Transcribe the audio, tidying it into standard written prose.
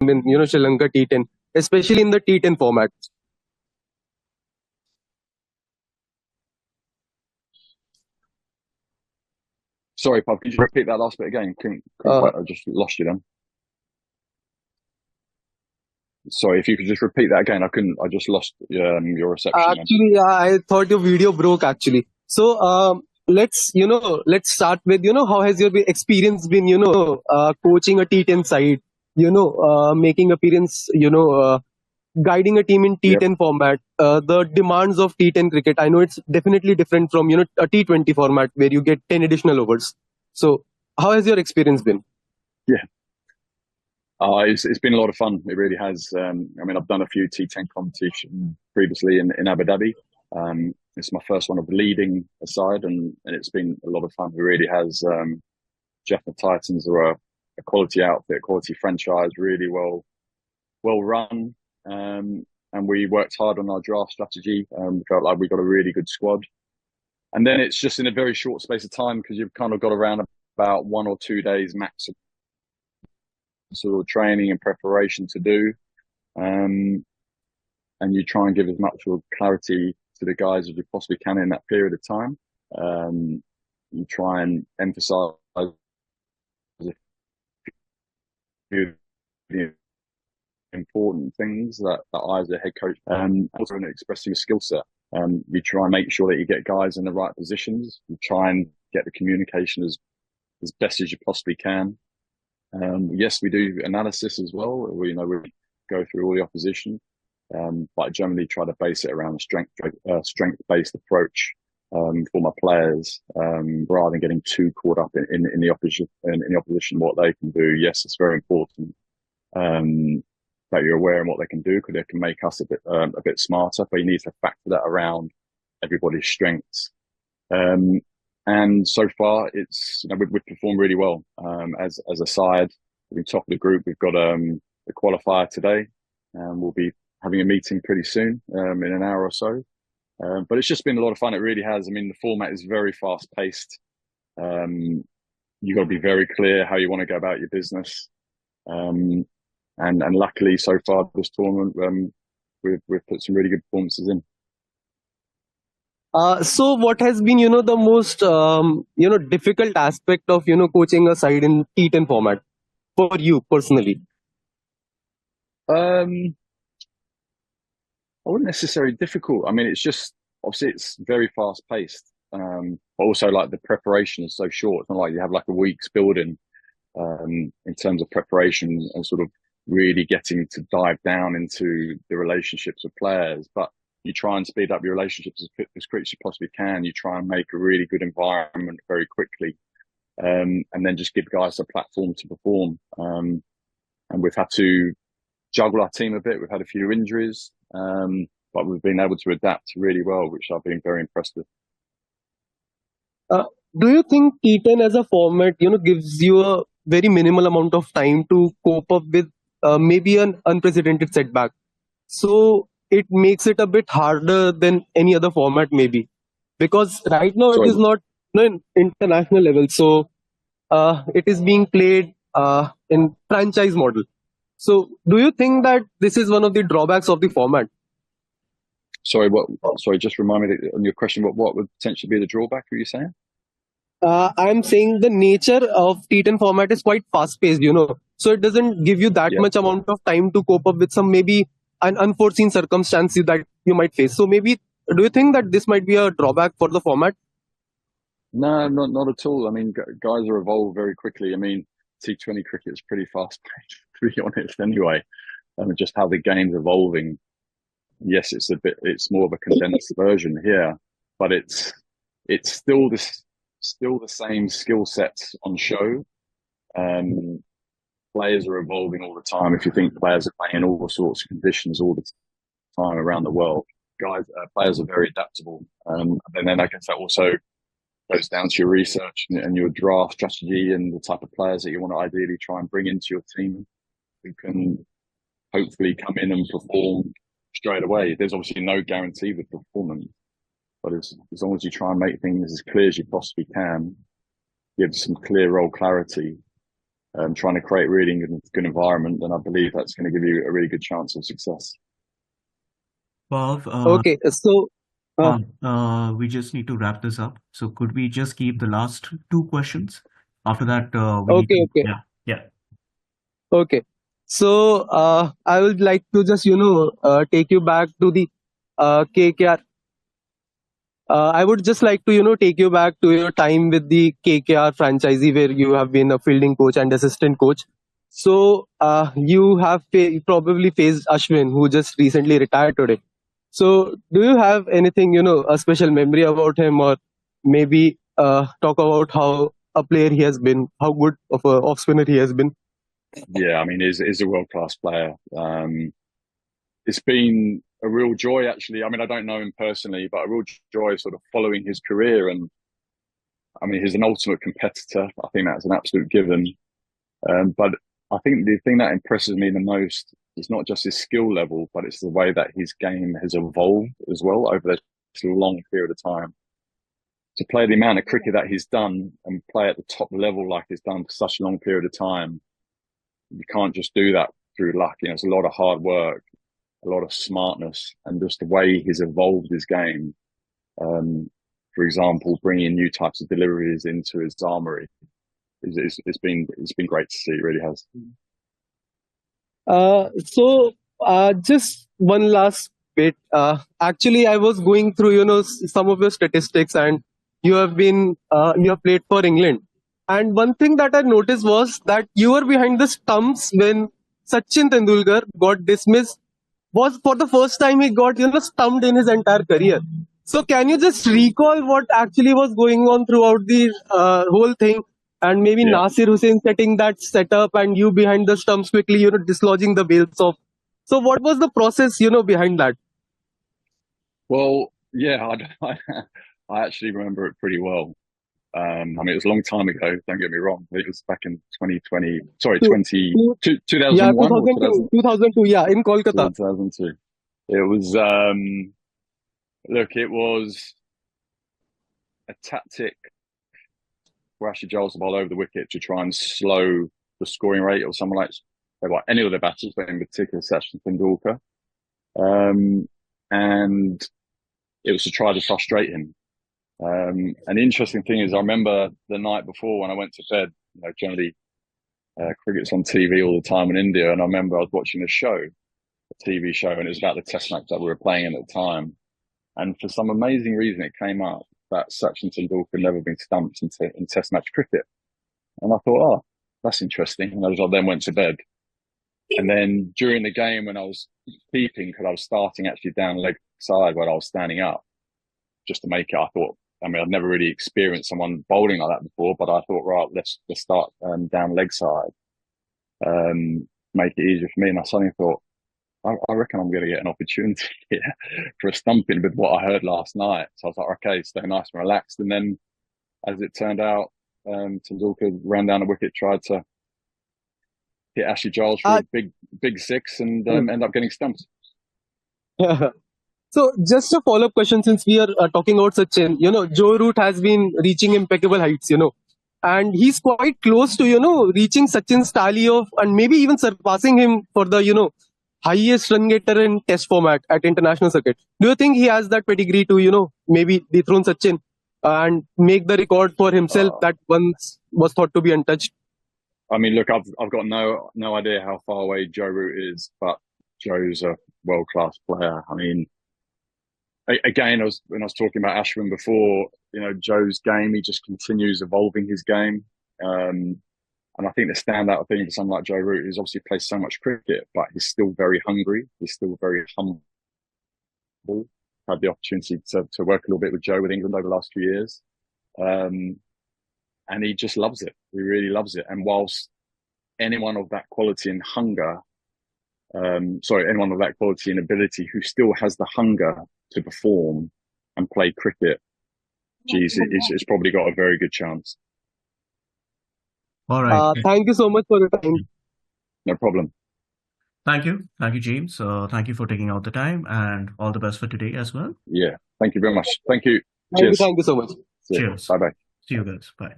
in Sri Lanka T10, especially in the T10 format. Sorry, Pub, could you repeat that last bit again? I just lost you then. Sorry, if you could just repeat that again. I just lost your reception. Actually, I thought your video broke actually. So let's start with how has your experience been coaching a T10 side, making appearance, guiding a team in T10 format, the demands of T10 cricket. I know it's definitely different from a T20 format where you get 10 additional overs. So how has your experience been? Yeah. It's been a lot of fun. It really has. I mean, I've done a few T10 competitions previously in Abu Dhabi. It's my first one of leading a side, and it's been a lot of fun. It really has. Jeff the Titans are a quality outfit, quality franchise, really well run. And we worked hard on our draft strategy. We felt like we got a really good squad. And then it's just in a very short space of time because you've kind of got around about 1 or 2 days max of sort of training and preparation to do. And you try and give as much clarity to the guys as you possibly can in that period of time. You try and emphasize the important things that I as a head coach also in expressing your skill set. You try and make sure that you get guys in the right positions. You try and get the communication as best as you possibly can. Yes, we do analysis as well. We go through all the opposition, but I generally try to base it around a strength-based approach for my players, rather than getting too caught up in the opposition, what they can do. Yes, it's very important that you're aware of what they can do because it can make us a bit smarter. But you need to factor that around everybody's strengths. And so far, it's we've performed really well as a side. We're top of the group. We've got the qualifier today, and we'll be having a meeting pretty soon in an hour or so. But it's just been a lot of fun. It really has. I mean, the format is very fast paced. You've got to be very clear how you want to go about your business. And luckily, so far this tournament, we've put some really good performances in. So what has been, the most, difficult aspect of, coaching a side in T10 format for you personally? I wouldn't necessarily difficult. I mean, it's just, obviously it's very fast paced. But also like the preparation is so short. It's not like you have like a week's building, in terms of preparation and sort of really getting to dive down into the relationships with players. But you try and speed up your relationships as quick as you possibly can. You try and make a really good environment very quickly, and then just give guys a platform to perform. And we've had to juggle our team a bit. We've had a few injuries, but we've been able to adapt really well, which I've been very impressed with. Do you think T10 as a format, gives you a very minimal amount of time to cope up with maybe an unprecedented setback? So it makes it a bit harder than any other format maybe, because right now it is not in international level. So it is being played in franchise model. So do you think that this is one of the drawbacks of the format? Sorry, just remind me on your question, what would potentially be the drawback, are you saying? I'm saying the nature of T10 format is quite fast paced, so it doesn't give you that much amount of time to cope up with some maybe an unforeseen circumstance that you might face. So maybe, do you think that this might be a drawback for the format? No, not at all. I mean, guys are evolved very quickly. I mean, T20 cricket is pretty fast paced, to be honest, anyway. And just how the game's evolving. Yes, it's more of a condensed version here, but it's still the same skill sets on show. Players are evolving all the time. If you think players are playing in all sorts of conditions all the time around the world, players are very adaptable. And then I guess that also goes down to your research and your draft strategy and the type of players that you want to ideally try and bring into your team who can hopefully come in and perform straight away. There's obviously no guarantee with performance, but as long as you try and make things as clear as you possibly can, give some clear role clarity, trying to create a really good environment, then I believe that's going to give you a really good chance of success. Well, Okay, so we just need to wrap this up. So could we just keep the last two questions? After that, we need okay, to, okay, yeah. okay. So I would like to just take you back to the KKR. I would just like to take you back to your time with the KKR franchisee where you have been a fielding coach and assistant coach. So you have probably faced Ashwin, who just recently retired today. So do you have anything, a special memory about him, or maybe talk about how a player he has been, how good of a off spinner he has been? Yeah, I mean, he's a world class player. It's been a real joy, actually. I mean, I don't know him personally, but a real joy sort of following his career. And I mean, he's an ultimate competitor. I think that's an absolute given. But I think the thing that impresses me the most is not just his skill level, but it's the way that his game has evolved as well over this long period of time. To play the amount of cricket that he's done and play at the top level like he's done for such a long period of time, you can't just do that through luck. You know, it's a lot of hard work, a lot of smartness, and just the way he's evolved his game. For example, bringing new types of deliveries into his armory. It's been great to see. It really has. So just one last bit. Actually, I was going through, some of your statistics, and you have played for England. And one thing that I noticed was that you were behind the stumps when Sachin Tendulkar got dismissed. Was for the first time he got stumped in his entire career. So can you just recall what actually was going on throughout the whole thing? And maybe Yeah. Nasir Hussain setting that setup and you behind the stumps quickly, dislodging the bails off. So what was the process, behind that? Well, yeah, I actually remember it pretty well. I mean, it was a long time ago. Don't get me wrong. It was back in 2020. Sorry, Two, two, yeah, 2001 or 2002, 2002, yeah, in Kolkata. 2002. It was. Look, it was a tactic for Ashley Giles to bowl over the wicket to try and slow the scoring rate of someone like any of the batters, but in particular Sachin Tendulkar. And it was to try to frustrate him. And the interesting thing is, I remember the night before when I went to bed. Generally, cricket's on TV all the time in India, and I remember I was watching a TV show, and it was about the Test match that we were playing in at the time. And for some amazing reason, it came up that Sachin Tendulkar had never been stumped in Test match cricket. And I thought, oh, that's interesting. And I then went to bed. And then during the game, when I was keeping, because I was starting actually down leg side where I was standing up, just to make it, I thought, I mean, I'd never really experienced someone bowling like that before, but I thought, right, let's start down leg side, make it easier for me. And I suddenly thought, I reckon I'm going to get an opportunity here for a stumping with what I heard last night. So I was like, okay, stay nice and relaxed. And then, as it turned out, Tendulkar ran down the wicket, tried to hit Ashley Giles for a big six, and ended up getting stumped. So just a follow-up question, since we are talking about Sachin, Joe Root has been reaching impeccable heights, and he's quite close to, reaching Sachin's tally of, and maybe even surpassing him for the, highest run getter in test format at international circuit. Do you think he has that pedigree to, maybe dethrone Sachin and make the record for himself that once was thought to be untouched? I mean, look, I've got no idea how far away Joe Root is, but Joe's a world-class player. I mean, again, when I was talking about Ashwin before, Joe's game, he just continues evolving his game. And I think the standout thing for someone like Joe Root is obviously plays so much cricket, but he's still very hungry. He's still very humble. Had the opportunity to work a little bit with Joe with England over the last few years. And he just loves it. He really loves it. And whilst anyone of that quality and hunger, anyone of that quality and ability who still has the hunger to perform and play cricket, geez, it's probably got a very good chance. All right. Thank you so much for your time. No problem. Thank you, James. Thank you for taking out the time, and all the best for today as well. Yeah. Thank you very much. Thank you. Thank you so much. Cheers. Bye-bye. See you guys. Bye.